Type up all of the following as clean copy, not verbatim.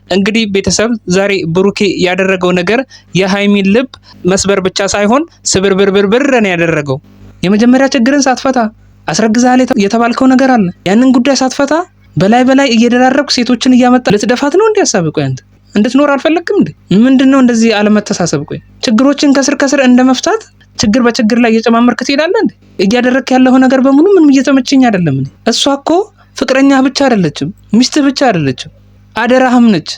እንግዲህ ቤተሰብ ዛሬ ብሩኬ ያደረገው ነገር የሃይሚን ልብ መስበር ብቻ ሳይሆን ስብርብርብር ነው ያደረገው። የመጀመሪያ ችግርን ሳትፈታ አስረግዛለ የተባልከው ነገር አለ። ያንን ጉዳይ ሳትፈታ በላይ እየደራረብክ ሴቶችን እያመጣ ልትደፋት ነው እንዴ? ሐሳብ ቆይ አንተ እንድትኖር አልፈለክም እንዴ? ምንድነው እንደዚህ አለመተሳሰብ? ቆይ ችግሮችን ከስር እንደመፍታት ችግር በችግር ላይ እየጨማመርክ ትሄዳለህ እንዴ? እያደረክ ያለው ነገር በሙሉ ምንም እየተመቸኝ አይደለም እንዴ? እሷ እኮ ፍቅረኛ ብቻ አይደለችም፣ ሚስት ብቻ አይደለችም፣ አደራህም ነች።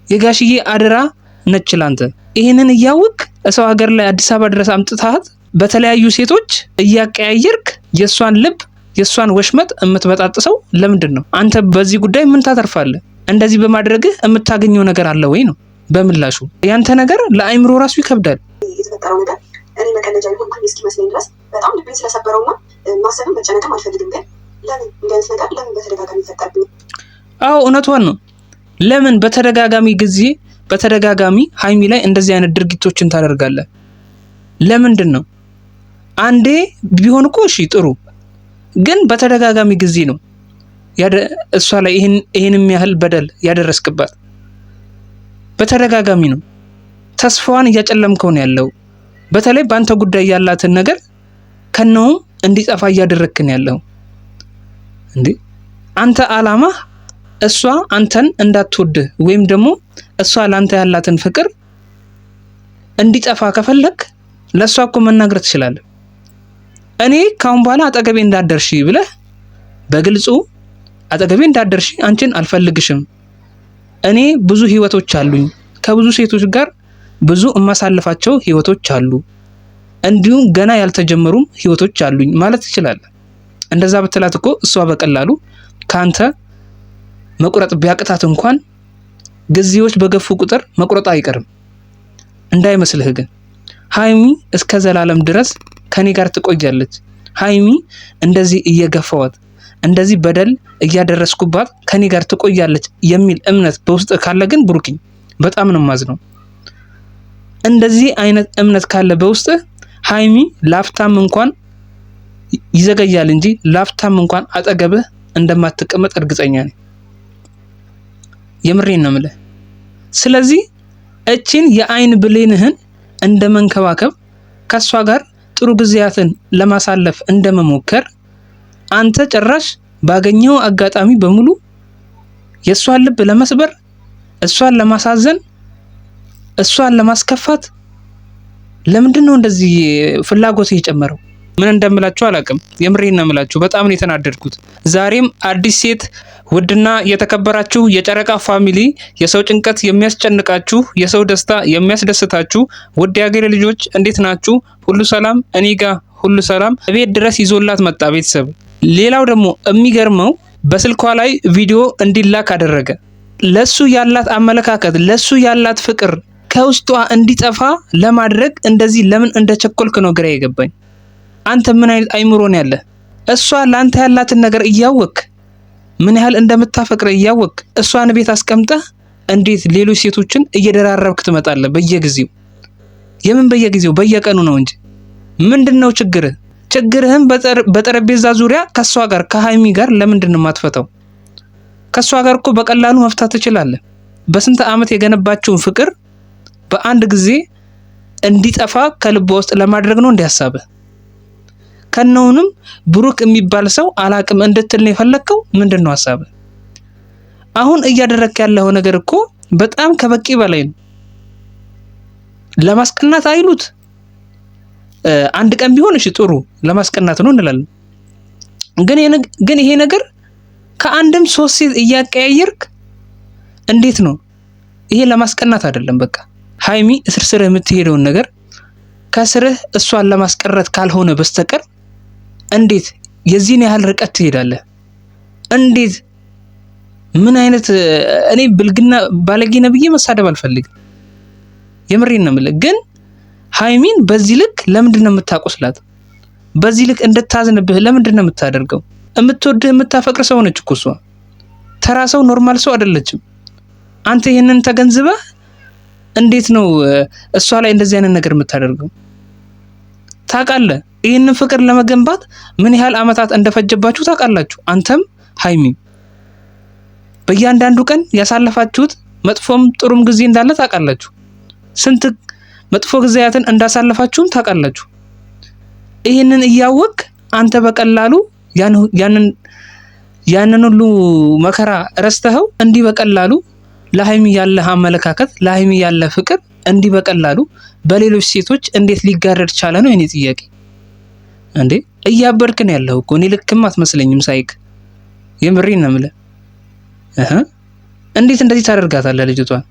የጋሽዬ አደራ ነች ላንተ። ይሄንን እያወቅ ሰው ሀገር ላይ አዲስ አበባ ድረስ አምጥታት በተለያዩ ሴቶች እያቀያየርክ የሷን ልብ የሷን ወሽመጥ የምትበጣጥሰው ለምንድን ነው? አንተ በዚህ ጉዳይ ምን ታተርፋለህ? እንደዚህ በማድረግህ የምታገኘው ነገር አለ ወይ ነው በምላሹ። ያንተ ነገር ለአይምሮ ራሱ ይከብዳል። የተፈጠረው ነገር እኔ መቀለጃ ይሆንኩኝ እስኪመስለኝ ድረስ በጣም ልቤን ስለሰበረውና ማሰብም መጨነቅም አልፈልግም። ግን ለምን እንደዚህ ነገር ለምን በተደጋጋሚ ይፈጠርብኝ? አዎ እውነቷን ነው። ለምን በተደጋጋሚ ሃይሚ ላይ እንደዚህ አይነት ድርጊቶችን ታደርጋለህ? ለምንድን ነው? አንዴ ቢሆን እኮ እሺ ጥሩ፣ ግን በተደጋጋሚ ጊዜ ነው እሷ ላይ ይሄንም ያህል በደል ያደረስክባት። በተደጋጋሚ ነው። ተስፋዋን እያጨለምከው ነው ያለው። በተለይ በአንተ ጉዳይ ያላትን ነገር ከነውም እንዲጠፋ እያደረክን ያለው እንዴ። አንተ አላማ እሷ አንተን እንዳትወድህ ወይም ደግሞ እሷ ላንተ ያላትን ፍቅር እንዲጠፋ ከፈለክ ለሷ እኮ መናገር ትችላለህ። እኔ ካሁን በኋላ አጠገቤ እንዳደርሺ ብለህ በግልጹ አጠገቤ እንዳደርሺ አንቺን አልፈልግሽም፣ እኔ ብዙ ህይወቶች አሉኝ፣ ከብዙ ሴቶች ጋር ብዙ እማሳልፋቸው ህይወቶች አሉ፣ እንዲሁም ገና ያልተጀመሩም ህይወቶች አሉኝ ማለት ትችላለህ። እንደዛ ብትላት እኮ እሷ በቀላሉ ካንተ መቁረጥ ቢያቅታት እንኳን ጊዜዎች በገፉ ቁጥር መቁረጥ አይቀርም። እንዳይመስልህ ግን ሃይሚ እስከ ዘላለም ድረስ ከኔ ጋር ትቆያለች። ሃይሚ እንደዚህ እየገፋዋት እንደዚህ በደል እያደረስኩባት ከኔ ጋር ትቆያለች የሚል እምነት በውስጥ ካለ ግን ብሩኪ በጣም ነው ማዝነው። እንደዚህ አይነት እምነት ካለ በውስጥ ሃይሚ ላፍታም እንኳን ይዘገያል እንጂ ላፍታም እንኳን አጠገብህ እንደማትቀመጥ እርግጠኛ ነኝ። የምሬን ነው የምልህ። ስለዚህ እቺን የአይን ብሌንህን እንደመንከባከብ ከሷ ጋር ጥሩ ጊዜያትን ለማሳለፍ እንደመሞከር አንተ ጭራሽ ባገኘው አጋጣሚ በሙሉ የሷን ልብ ለመስበር፣ እሷን ለማሳዘን፣ እሷን ለማስከፋት ለምንድን ነው እንደዚህ ፍላጎት የጨመረው? ምን እንደምላችሁ አላውቅም። የምሬን ነው የምላችሁ። በጣም ነው የተናደድኩት። ዛሬም አዲስ ሴት ውድና የተከበራችሁ የጨረቃ ፋሚሊ፣ የሰው ጭንቀት የሚያስጨንቃችሁ፣ የሰው ደስታ የሚያስደስታችሁ ውድ የሀገሬ ልጆች እንዴት ናችሁ? ሁሉ ሰላም? እኔ ጋር ሁሉ ሰላም። ቤት ድረስ ይዞላት መጣ ቤተሰብ። ሌላው ደግሞ የሚገርመው በስልኳ ላይ ቪዲዮ እንዲላክ አደረገ። ለሱ ያላት አመለካከት፣ ለሱ ያላት ፍቅር ከውስጧ እንዲጠፋ ለማድረግ እንደዚህ ለምን እንደቸኮልክ ነው ግራ የገባኝ። አንተ ምን አይነት አይምሮ ነው ያለ? እሷ ላንተ ያላትን ነገር እያወቅ ምን ያህል እንደምታፈቅረ እያወቅ እሷን ቤት አስቀምጠህ እንዴት ሌሎች ሴቶችን እየደራረብክ ትመጣለህ? በየጊዜው የምን በየጊዜው በየቀኑ ነው እንጂ ምንድነው ችግርህ? ችግርህም በጠረጴዛ ዙሪያ ከሷ ጋር ከሃይሚ ጋር ለምንድን ነው የማትፈታው? ከሷ ጋር እኮ በቀላሉ መፍታት ትችላለህ። በስንት ዓመት የገነባችውን ፍቅር በአንድ ጊዜ እንዲጠፋ ከልቧ ውስጥ ለማድረግ ነው እንዲያሳበ ከነውንም ብሩክ የሚባል ሰው አላቅም እንድትል ነው የፈለከው? ምንድነው ሐሳብ? አሁን እያደረክ ያለው ነገር እኮ በጣም ከበቂ በላይ ነው። ለማስቀናት አይሉት አንድ ቀን ቢሆን እሺ ጥሩ ለማስቀናት ነው እንላለን። ግን ይሄ ነገር ከአንድም ሶስት ሴት እያቀያየርክ እንዴት ነው? ይሄ ለማስቀናት አይደለም። በቃ ሃይሚ እስርስርህ የምትሄደውን ነገር ከስርህ እሷን ለማስቀረት ካልሆነ በስተቀር እንዴት የዚህን ያህል ርቀት ትሄዳለህ? እንዴት? ምን አይነት እኔ ብልግና ባለጌ ነብዬ መሳደብ አልፈልግም። የምሬን ነው የምልህ። ግን ሃይሚን በዚህ ልክ ለምንድን ነው የምታቆስላት? በዚህ ልክ እንድታዝንብህ ለምንድን ነው የምታደርገው? የምትወድህ የምታፈቅር ሰው ነች እኮ እሷ። ተራ ሰው ኖርማል ሰው አይደለችም። አንተ ይሄንን ተገንዝበህ እንዴት ነው እሷ ላይ እንደዚህ አይነት ነገር የምታደርገው? ታውቃለህ ይሄንን ፍቅር ለመገንባት ምን ያህል አመታት እንደፈጀባችሁ ታውቃላችሁ። አንተም ሃይሚ በእያንዳንዱ ቀን ያሳለፋችሁት መጥፎም ጥሩም ጊዜ እንዳለ ታውቃላችሁ። ስንት መጥፎ ጊዜያትን እንዳሳለፋችሁም ታውቃላችሁ። ይህንን እያወቅ አንተ በቀላሉ ያንን ሁሉ መከራ ረስተኸው እንዲህ በቀላሉ ለሀይሚ ያለህ አመለካከት፣ ለሀይሚ ያለህ ፍቅር እንዲህ በቀላሉ በሌሎች ሴቶች እንዴት ሊጋረድ ቻለ ነው የኔ ጥያቄ። እንዴ እያበድክ ነው ያለው እኮ። እኔ ልክም አትመስለኝም ሳይክ። የምሬን ነው የምልህ። እንዴት እንደዚህ ታደርጋታለህ ልጅቷን?